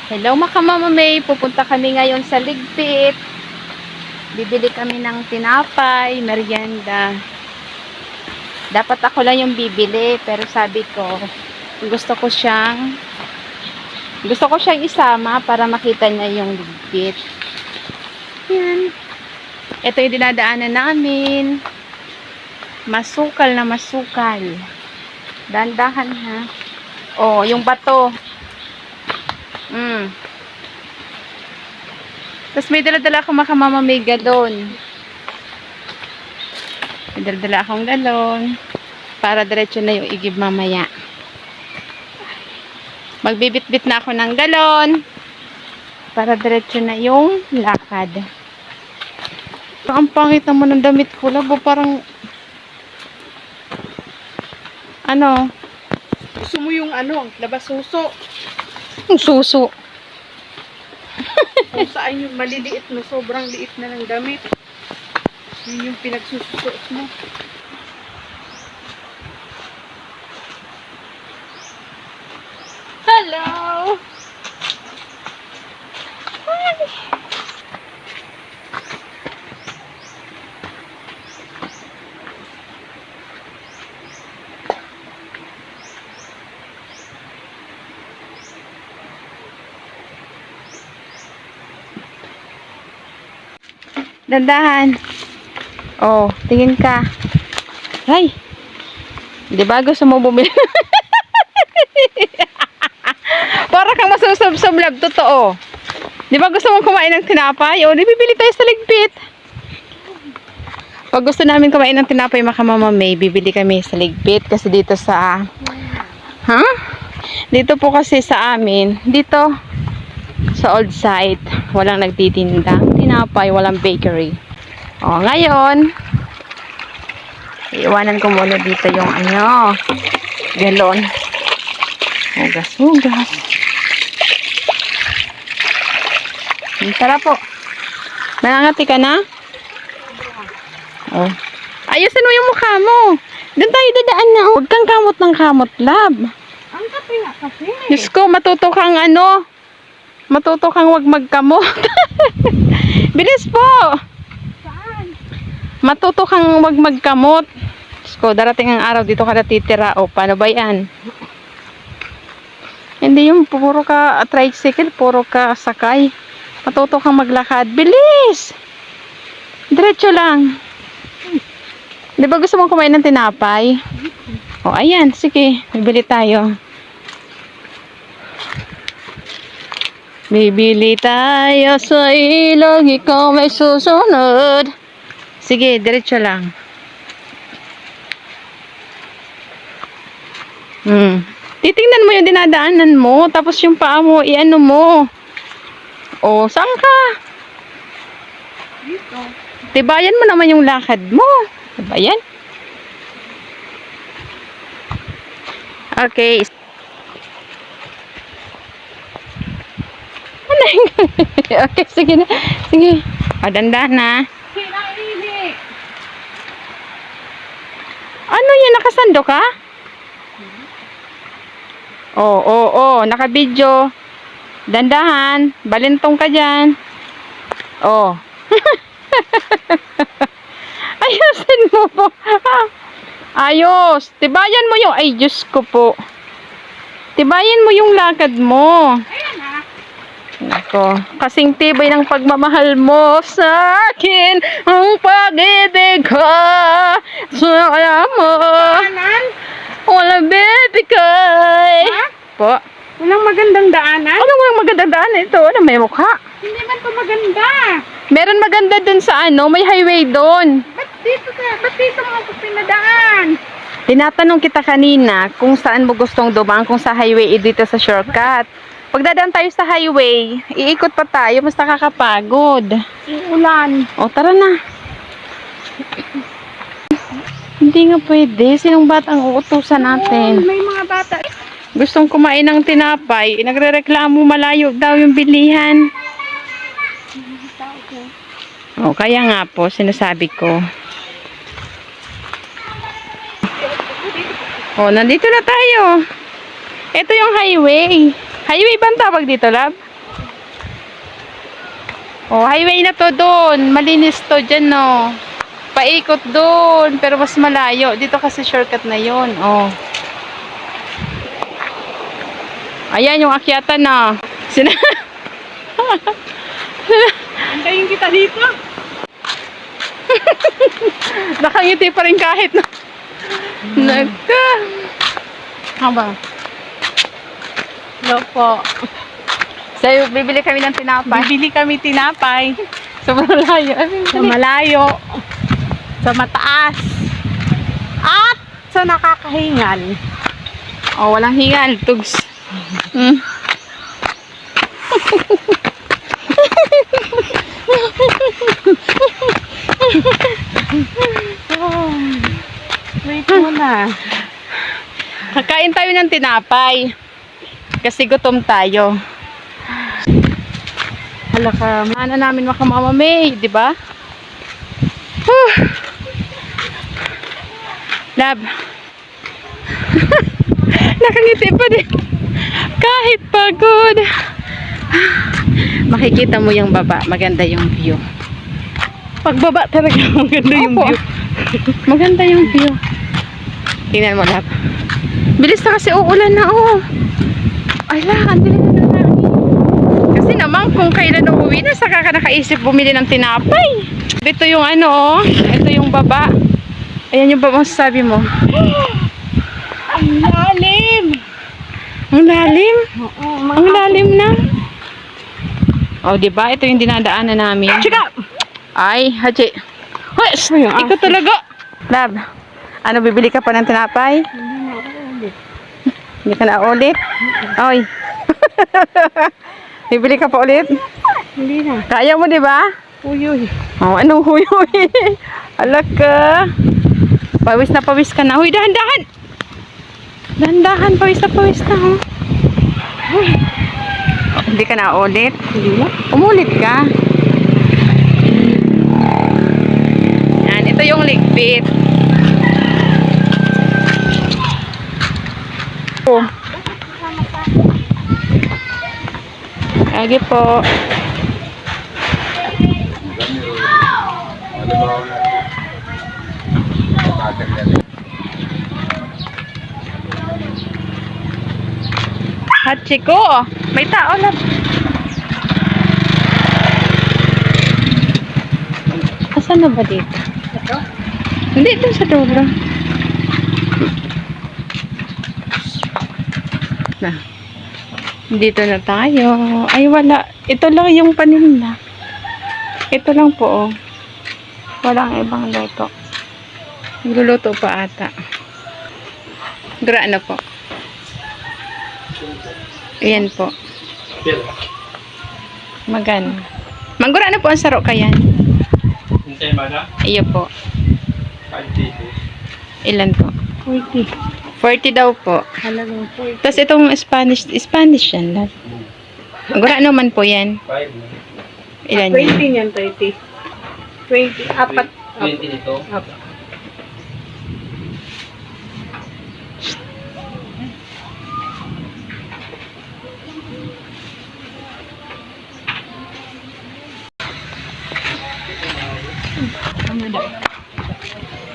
Hello mga Mama May, pupunta kami ngayon sa Ligpit. Bibili kami ng tinapay, merienda. Dapat ako lang yung bibili, pero sabi ko, gusto ko siyang isama para makita niya yung Ligpit. Yan. Ito yung dinadaanan namin. Masukal na masukal. Dandahan ha. Oh, yung bato. Tapos may dala-dala akong makamamamay galon. May dala-dala akong galon. Para diretso na yung igib mamaya. Magbibit-bit na ako ng galon. Para diretso na yung lakad. Ang pangit naman ng damit ko. Labo, parang ano? Gusto mo yung labas suso. Yung suso. Kung saan yung maliliit na sobrang liit na ng damit. Yun yung pinagsusuot mo. Hello! Hi! Dandahan. Oh, tingin ka. Ay! Di ba gusto mo bumili? Para kang masusubsob-lab, totoo. Di ba gusto mong kumain ng tinapay? O, di bibili tayo sa Ligpit. Pag gusto namin kumain ng tinapay, Mama May, bibili kami sa Ligpit. Kasi dito sa... Dito po kasi sa amin, dito sa old site, walang nagtitindang tinapay, walang bakery. O, ngayon, iiwanan ko muna dito yung galon. Hugas. Tara po. Nangangati ka na? Oh. Ayusin mo yung mukha mo. Doon tayo dadaan na. Huwag kang kamot ng kamot, lab. Ang kape nga, kape. Diyos ko, matuto kang wag magkamot. Bilis po. Saan? Matuto kang wag magkamot. Diyos ko, darating ang araw dito ka natitira. O, paano ba yan? Hindi yung puro ka tricycle, puro ka sakay. Matuto kang maglakad. Bilis! Diretso lang. Di ba gusto mong kumain ng tinapay? O, ayan. Sige, bibili tayo. Bibili tayo sa ilog, ikaw may susunod. Sige, diretso lang. Titingnan mo yung dinadaanan mo, tapos yung paa mo, iano mo. O, saan ka? Dito. Tibayan mo naman yung lakad mo. Tibayan. Okay. Okay, sige na. Sige. O, dandan na. Kinaili. Ano yan? Nakasando ka? Oo, nakabidyo. Dandahan. Balintong ka dyan. Oh. Ayusin mo po. Ayos. Tibayan mo yung... Ay, Diyos ko po. Tibayan mo yung lakad mo. Ayan ha. Nako. Kasing tibay ng pagmamahal mo sa akin. Ang pag-ibig ko. Sa mo. Daanan? Wala baby kay. Ha? Po. Walang magandang daanan? Ano nga magandang daan ito? Ano may mukha? Hindi man to maganda. Meron maganda dun sa may highway doon. Ba't dito mo ako pinadaan? Tinatanong kita kanina kung saan mo gustong dumaan, kung sa highway dito sa shortcut. Pag dadaan tayo sa highway, iikot pa tayo, mas nakakapagod. Ulan. O, tara na. Hindi nga pwede. Sinong batang uutusan natin? May mga bata. Gustong kumain ng tinapay, nagrereklamo malayo daw yung bilihan. O, kaya nga po, sinasabi ko. O, nandito na tayo. Ito yung highway. Highway ba ang tawag dito, lab? Oh, highway na to doon. Malinis to dyan, no. Paikot doon, pero mas malayo. Dito kasi shortcut na yon. Oh. Ayan yung akyatan na. Antayin kita dito. Nakangiti pa rin kahit na. Nagka. Haba. Hello po. So, bibili kami ng tinapay. Bibili kami tinapay. Sobrang layo. Sa malayo. Sa mataas. At sa nakakahingal. Oh, walang hingal. Tugs. Mm. Oh, wait muna. Kakain tayo ng tinapay. Kasi gutom tayo. Hala ka, mana namin makamamamay, di ba? Lab. Nakangiti pa din. Kahit pagod. Makikita mo yung baba, maganda yung view. Pagbaba talaga maganda yung Opo. view. Maganda yung view. Tingnan mo, Lab. Bilis na kasi uulan na, oh. Ay la, ang dilim na lang. Kasi naman, kung kailan uuwi na, saka ka nakaisip bumili ng tinapay. Ito yung ano, oh. Ito yung baba. Ayan yung baba, masasabi mo. Ang lalim. Ang lalim. Oo, Ang lalim na. Oh, di ba? Ito yung dinadaanan namin. Chika! Ay, Haji. Hoy, Ayun, ikaw talaga. Lab, ano, bibili ka pa ng tinapay? Hindi ka na ulit? Oy. Bibili ka pa ulit? Hindi na. Kaya mo, di ba? Uy. Oh, anong huy-huy? Alak ka. Pawis na pawis ka na. Huy, dahan-dahan. Dahan-dahan, pawis na. Oh. Oh, hindi ka na ulit? Hindi na. Umulit ka. Yan, ito yung ligpit. Oh. Lagi po. Hachiko, may tao lang. Asan na ba dito? Ito? Hindi, ito sa dulo. Na. Dito na tayo. Ay, wala. Ito lang yung paninda. Ito lang po, oh. Walang ibang luto. Nagluluto pa ata. Grano po. Ayan po. Magano. Manggurano po ang saro kayan. Hintay mana? Iyo po. 5 pesos. Ilan po? 40. 40 daw po. Halagang 40. Tapos itong Spanish yan lang. Manggurano man po yan. 5. Ilan 20 yan? niyan, 30. 20. Apat. 20 nito. Apat.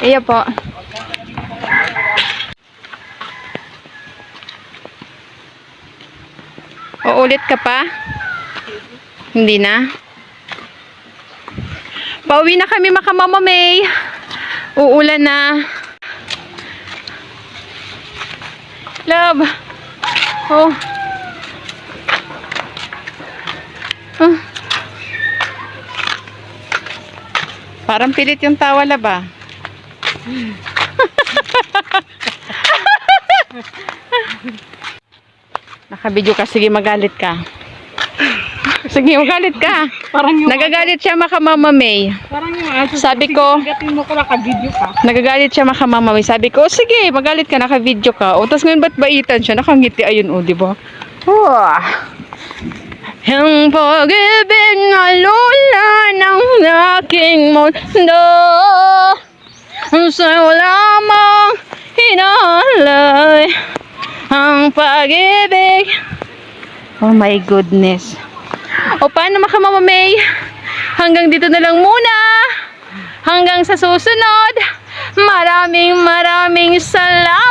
Iyo po. Uulit ka pa? Hindi na? Pauwi na kami makamamamay. Uulan na. Love. Oh. Oh. Parang pilit yung tawa, laba. Nakabidyo ka. Sige, magalit ka. Sige, magalit ka. Parang yung Nagagalit siya makamamamay. Parang yung aso. Sabi ko, Gatin mo ko naka-video ka. nagagalit siya makamamamay. Sabi ko, sige, magalit ka, naka-video ka. O, tapos ngayon ba't baitan siya? Nakangiti, ayun, o, diba? Oh. Ang pag-ibig na lula ng aking mundo, sa'yo lamang hinalay ang pag-ibig. Oh my goodness. O, paano makamamamay? Hanggang dito na lang muna. Hanggang sa susunod. Maraming salamat.